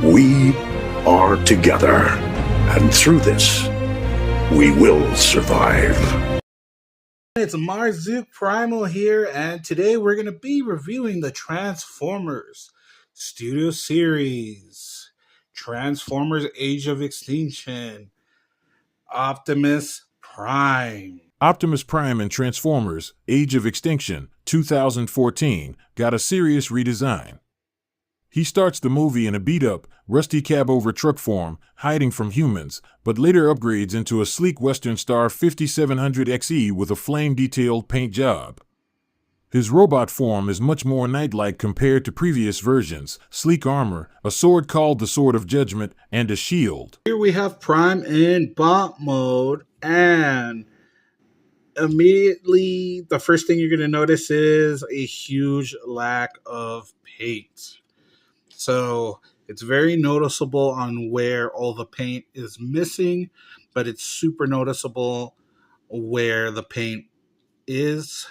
We are together, and through this, we will survive. It's Marzook Primal here, and today we're going to be reviewing the Transformers Studio Series, Transformers Age of Extinction, Optimus Prime. Optimus Prime and Transformers Age of Extinction 2014 got a serious redesign. He starts the movie in a beat-up, rusty cab-over-truck form, hiding from humans, but later upgrades into a sleek Western Star 5700XE with a flame-detailed paint job. His robot form is much more knight-like compared to previous versions: sleek armor, a sword called the Sword of Judgment, and a shield. Here we have Prime in bot mode, and immediately the first thing you're going to notice is a huge lack of paint. So it's very noticeable on where all the paint is missing, but it's super noticeable where the paint is.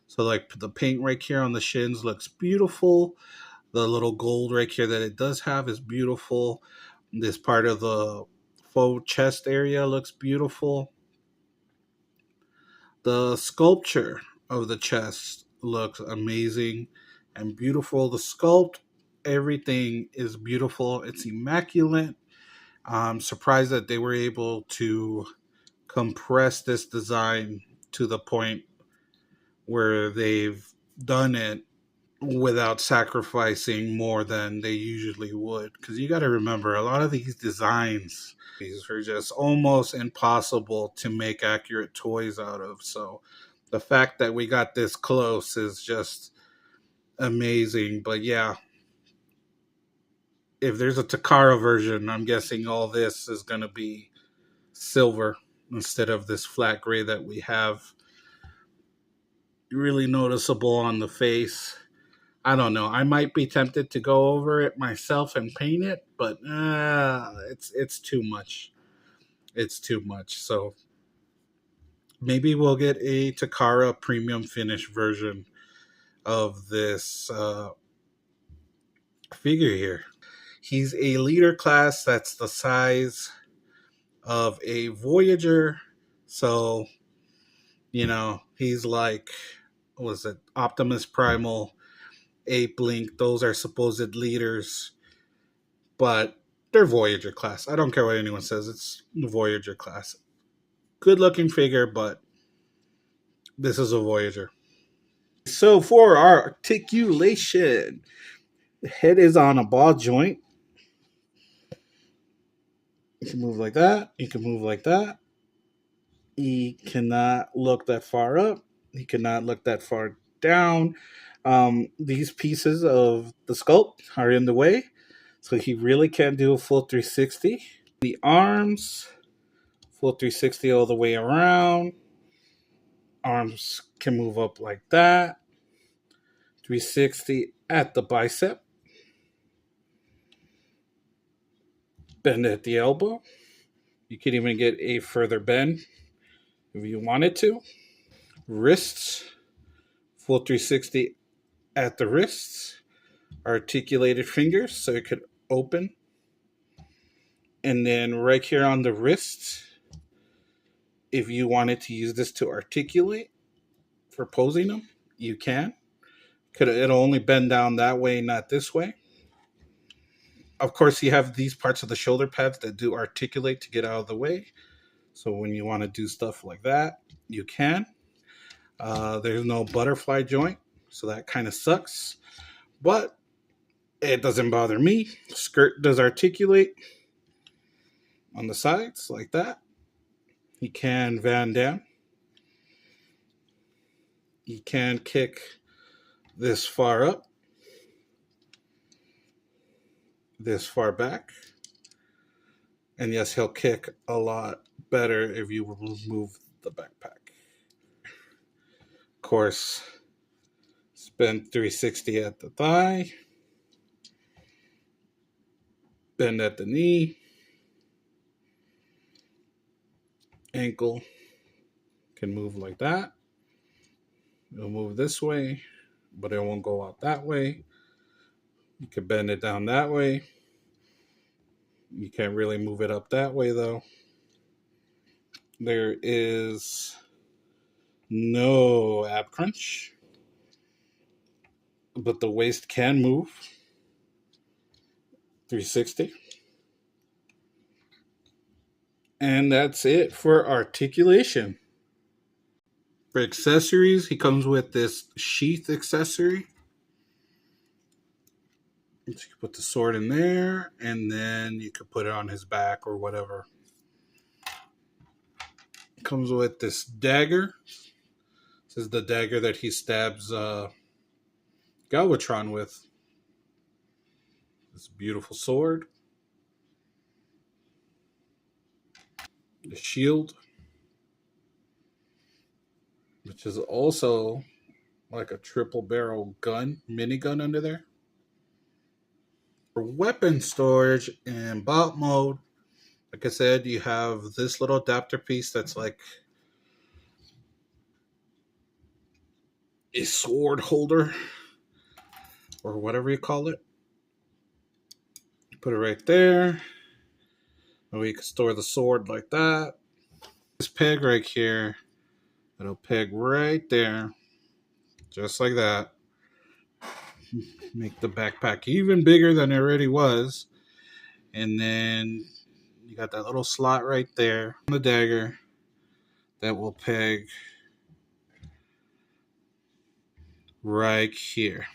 So like the paint right here on the shins looks beautiful. The little gold right here that it does have is beautiful. This part of the faux chest area looks beautiful. The sculpture of the chest looks amazing and beautiful. The sculpt, everything is beautiful. It's immaculate. I'm surprised that they were able to compress this design to the point where they've done it without sacrificing more than they usually would. Because you got to remember, a lot of these designs, these are just almost impossible to make accurate toys out of. So the fact that we got this close is just amazing. But yeah, if there's a Takara version, I'm guessing all this is going to be silver instead of this flat gray that we have. Really noticeable on the face. I don't know. I might be tempted to go over it myself and paint it, but it's too much. It's too much. So maybe we'll get a Takara premium finish version of this figure here. He's a leader class that's the size of a Voyager. So, you know, he's like, what was it, Optimus Primal, Ape Link. Those are supposed leaders, but they're Voyager class. I don't care what anyone says. It's Voyager class. Good looking figure, but this is a Voyager. So for our articulation, the head is on a ball joint. You can move like that. You can move like that. He cannot look that far up. He cannot look that far down. These pieces of the sculpt are in the way, so he really can't do a full 360. The arms, full 360 all the way around. Arms can move up like that. 360 at the bicep. Bend at the elbow. You can even get a further bend if you wanted to. Wrists, full 360 at the wrists. Articulated fingers so it could open. And then right here on the wrist, if you wanted to use this to articulate for posing them, you can. It'll only bend down that way, not this way. Of course, you have these parts of the shoulder pads that do articulate to get out of the way. So when you want to do stuff like that, you can. There's no butterfly joint, so that kind of sucks. But it doesn't bother me. Skirt does articulate on the sides like that. He can Van Damme. He can kick this far up, this far back. And yes, he'll kick a lot better if you remove the backpack. Of course, spin 360 at the thigh. Bend at the knee. Ankle can move like that. It'll move this way, but it won't go out that way. You can bend it down that way. You can't really move it up that way though. There is no ab crunch, but the waist can move 360. And that's it for articulation. For accessories, he comes with this sheath accessory. You can put the sword in there, and then you could put it on his back or whatever. It comes with this dagger. This is the dagger that he stabs Galvatron with. This beautiful sword. The shield, which is also like a triple barrel gun, minigun under there. For weapon storage and bot mode, like I said, you have this little adapter piece that's like a sword holder or whatever you call it. Put it right there. And we can store the sword like that. This peg right here, it'll peg right there, just like that. Make the backpack even bigger than it already was. And then you got that little slot right there on the dagger that will peg right here.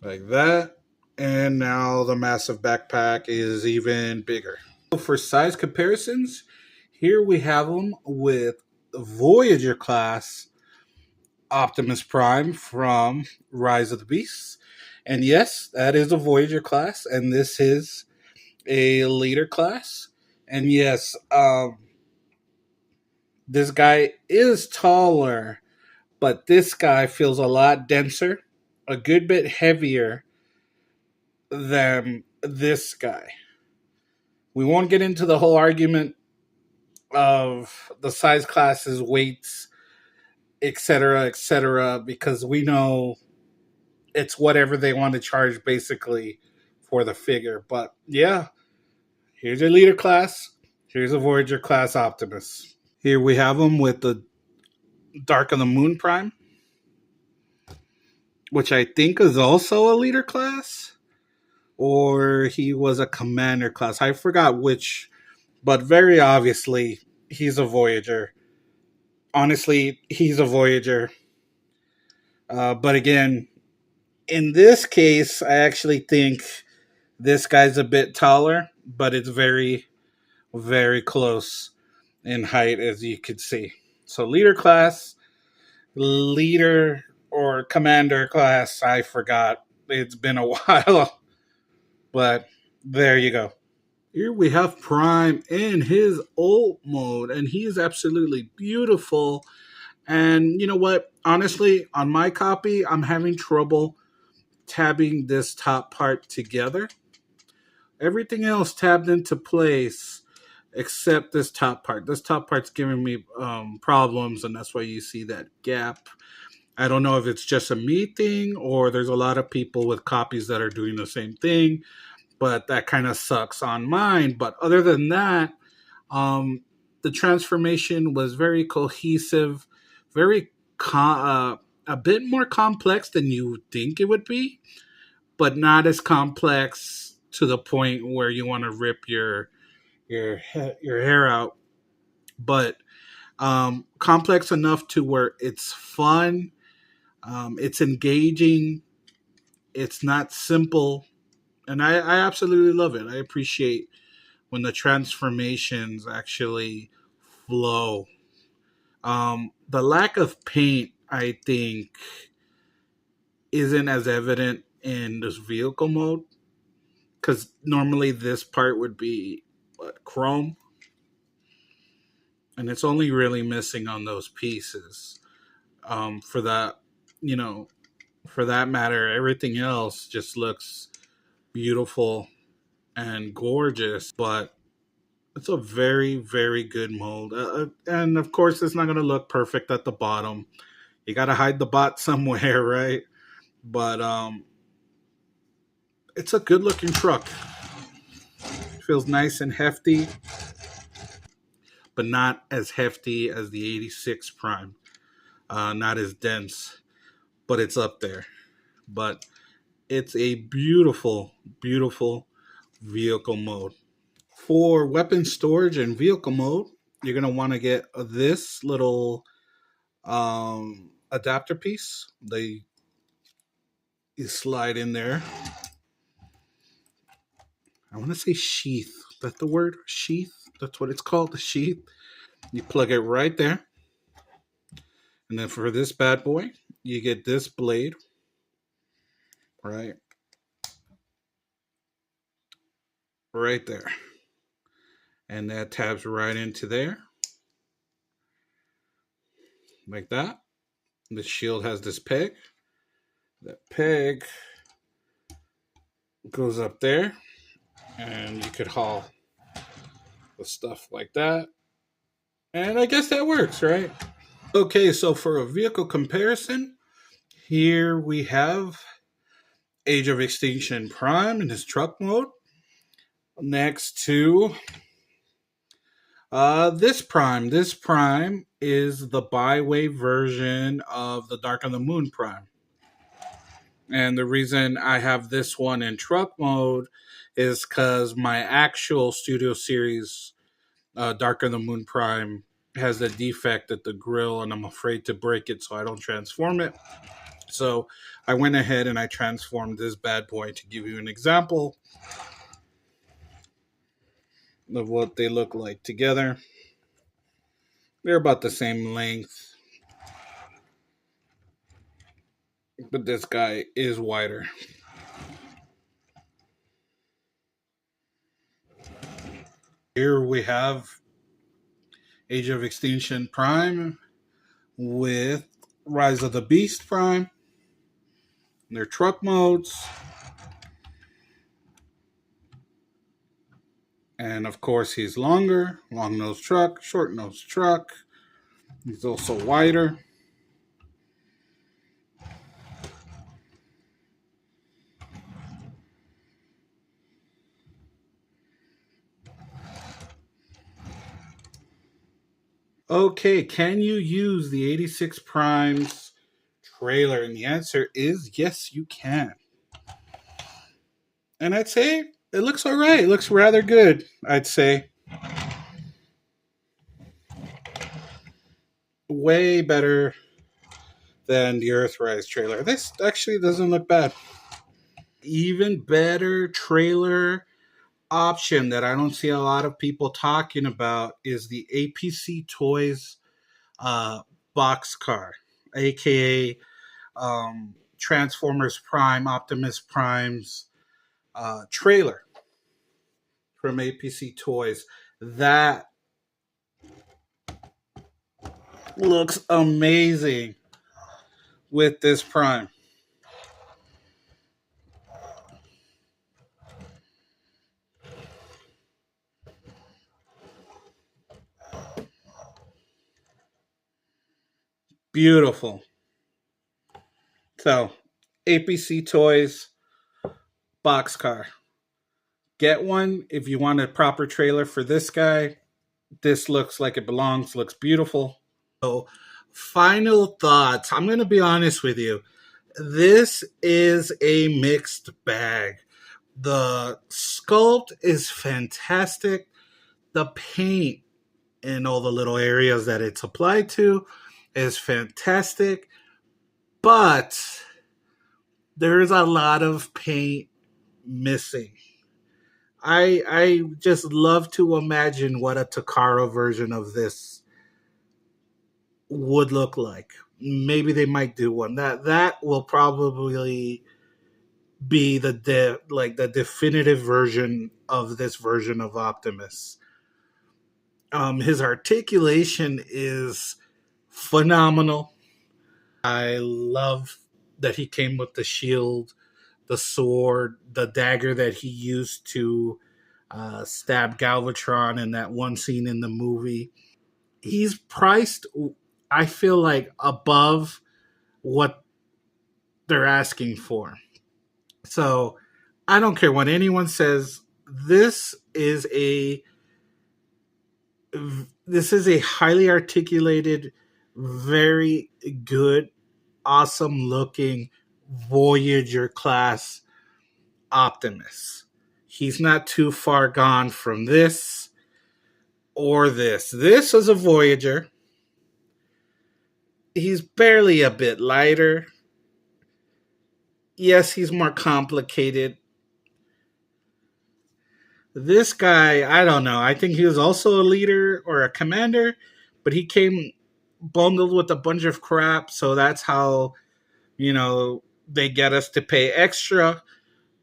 Like that. And now the massive backpack is even bigger. For size comparisons, here we have them with Voyager class Optimus Prime from Rise of the Beasts. And yes, that is a Voyager class, and this is a leader class. And yes, this guy is taller, but this guy feels a lot denser, a good bit heavier than this guy. We won't get into the whole argument of the size classes, weights, etc., because we know it's whatever they want to charge basically for the figure. But yeah, here's your leader class. Here's a Voyager class Optimus. Here we have him with the Dark of the Moon Prime, which I think is also a leader class, or he was a commander class. I forgot which, but very obviously he's a Voyager. Honestly, he's a Voyager. But again, in this case, I actually think this guy's a bit taller, but it's very, very close in height, as you can see. So leader class, leader or commander class, I forgot. It's been a while, but there you go. Here we have Prime in his ult mode, and he is absolutely beautiful. And you know what? Honestly, on my copy, I'm having trouble tabbing this top part together. Everything else tabbed into place except this top part. This top part's giving me problems, and that's why you see that gap. I don't know if it's just a me thing or there's a lot of people with copies that are doing the same thing, but that kind of sucks on mine. But other than that, the transformation was very cohesive, very a bit more complex than you would think it would be, but not as complex to the point where you want to rip your hair out. But complex enough to where it's fun, it's engaging, it's not simple, and I absolutely love it. I appreciate when the transformations actually flow. The lack of paint, I think, isn't as evident in this vehicle mode, because normally this part would be chrome, and it's only really missing on those pieces. For that, for that matter, everything else just looks beautiful and gorgeous, but it's a very, very good mold. And of course, it's not going to look perfect at the bottom. You got to hide the bot somewhere, right? But it's a good looking truck. Feels nice and hefty, but not as hefty as the 86 Prime. Not as dense, but it's up there. But it's a beautiful, beautiful vehicle mode. For weapon storage and vehicle mode, you're going to want to get this little adapter piece. You slide in there. I want to say sheath. Is that the word? Sheath? That's what it's called, the sheath. You plug it right there. And then for this bad boy, you get this blade, right? Right there. And that tabs right into there. Like that. The shield has this peg. That peg goes up there. And you could haul the stuff like that. And I guess that works, right? Okay, so for a vehicle comparison, here we have Age of Extinction Prime in his truck mode. Next to this Prime. This Prime is the byway version of the Dark of the Moon Prime. And the reason I have this one in truck mode is because my actual Studio Series Dark of the Moon Prime has the defect at the grill, and I'm afraid to break it, so I don't transform it. So I went ahead and I transformed this bad boy to give you an example of what they look like together. They're about the same length, but this guy is wider. Here we have Age of Extinction Prime with Rise of the Beast Prime. Their truck modes. And of course, he's longer, long nose truck, short nose truck. He's also wider. Okay, can you use the 86 Prime's trailer? And the answer is yes, you can. And I'd say it looks all right. It looks rather good, I'd say. Way better than the Earthrise trailer. This actually doesn't look bad. Even better trailer option that I don't see a lot of people talking about is the APC Toys boxcar, aka Transformers Prime, Optimus Prime's trailer from APC Toys. That looks amazing with this Prime. Beautiful. So, APC Toys boxcar. Get one if you want a proper trailer for this guy. This looks like it belongs, looks beautiful. So, final thoughts. I'm going to be honest with you. This is a mixed bag. The sculpt is fantastic. The paint in all the little areas that it's applied to is fantastic. But there's a lot of paint missing. I just love to imagine what a Takara version of this would look like. Maybe they might do one. That will probably be the definitive version of this version of Optimus. His articulation is phenomenal. I love that he came with the shield, the sword, the dagger that he used to stab Galvatron in that one scene in the movie. He's priced, I feel like, above what they're asking for. So I don't care what anyone says. This is a highly articulated, very good, awesome looking Voyager class Optimus. He's not too far gone from this or this. This is a Voyager. He's barely a bit lighter. Yes, he's more complicated. This guy, I don't know. I think he was also a leader or a commander, but he came bundled with a bunch of crap, so that's how, they get us to pay extra.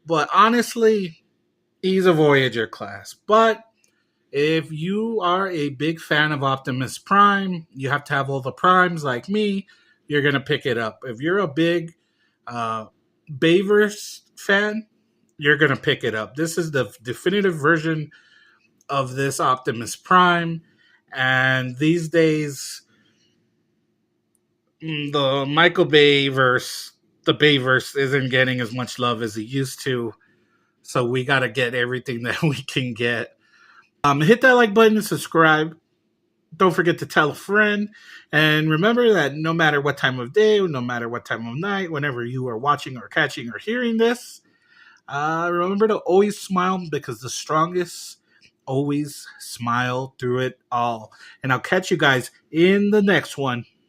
But honestly, he's a Voyager class. But if you are a big fan of Optimus Prime, you have to have all the primes like me, you're going to pick it up. If you're a big Bayverse fan, you're going to pick it up. This is the definitive version of this Optimus Prime. And these days, the Michael Bayverse, the Bayverse isn't getting as much love as it used to. So we got to get everything that we can get. Hit that like button and subscribe. Don't forget to tell a friend. And remember that no matter what time of day, no matter what time of night, whenever you are watching or catching or hearing this, remember to always smile, because the strongest always smile through it all. And I'll catch you guys in the next one.